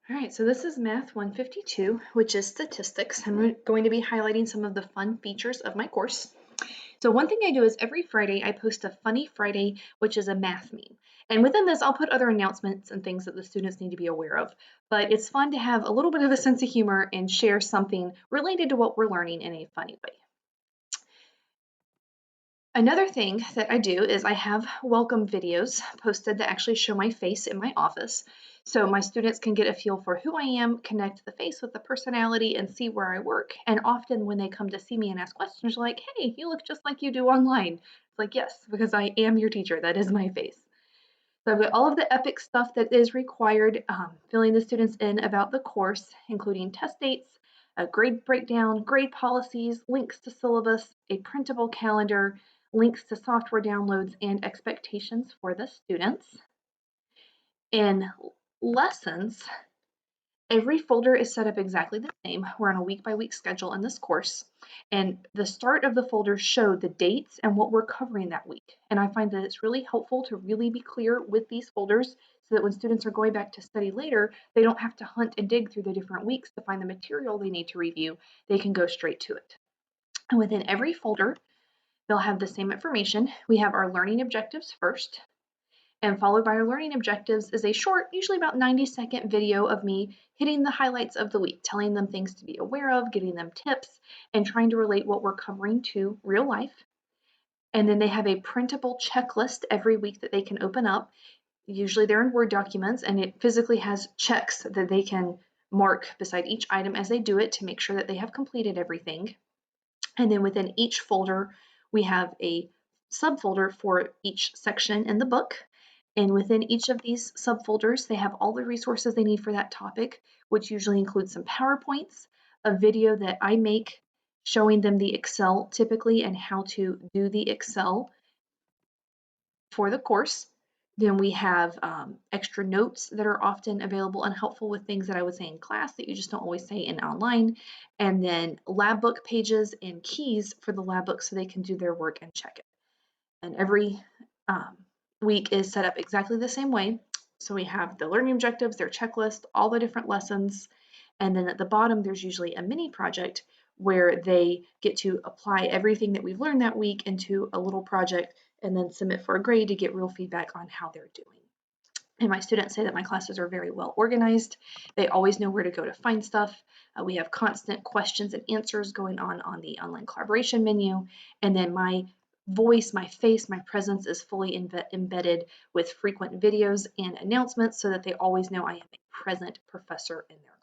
All right, so this is Math 152, which is statistics, and we're going to be highlighting some of the fun features of my course. So one thing I do is every Friday I post a Funny Friday, which is a math meme. And within this, I'll put other announcements and things that the students need to be aware of. But it's fun to have a little bit of a sense of humor and share something related to what we're learning in a funny way. Another thing that I do is I have welcome videos posted that actually show my face in my office. So my students can get a feel for who I am, connect the face with the personality, and see where I work. And often when they come to see me and ask questions, like, hey, you look just like you do online. It's like, yes, because I am your teacher. That is my face. So I've got all of the EPIC stuff that is required, filling the students in about the course, including test dates, a grade breakdown, grade policies, links to syllabus, a printable calendar, links to software downloads, and expectations for the students. In lessons, every folder is set up exactly the same. We're on a week-by-week schedule in this course, and the start of the folders show the dates and what we're covering that week. And I find that it's really helpful to really be clear with these folders so that when students are going back to study later, they don't have to hunt and dig through the different weeks to find the material they need to review. They can go straight to it. And within every folder, they'll have the same information. We have our learning objectives first, and followed by our learning objectives is a short, usually about 90-second video of me hitting the highlights of the week, telling them things to be aware of, giving them tips, and trying to relate what we're covering to real life. And then they have a printable checklist every week that they can open up. Usually they're in Word documents, and it physically has checks that they can mark beside each item as they do it to make sure that they have completed everything. And then within each folder, we have a subfolder for each section in the book. And within each of these subfolders, they have all the resources they need for that topic, which usually includes some PowerPoints, a video that I make showing them the Excel typically and how to do the Excel for the course. Then we have extra notes that are often available and helpful with things that I would say in class that you just don't always say in online. And then lab book pages and keys for the lab book so they can do their work and check it. And every um, week is set up exactly the same way. So we have the learning objectives, their checklist, all the different lessons. And then at the bottom, there's usually a mini project where they get to apply everything that we've learned that week into a little project and then submit for a grade to get real feedback on how they're doing. And my students say that my classes are very well organized. They always know where to go to find stuff. We have constant questions and answers going on the online collaboration menu. And then my voice, my face, my presence is fully embedded with frequent videos and announcements so that they always know I am a present professor in their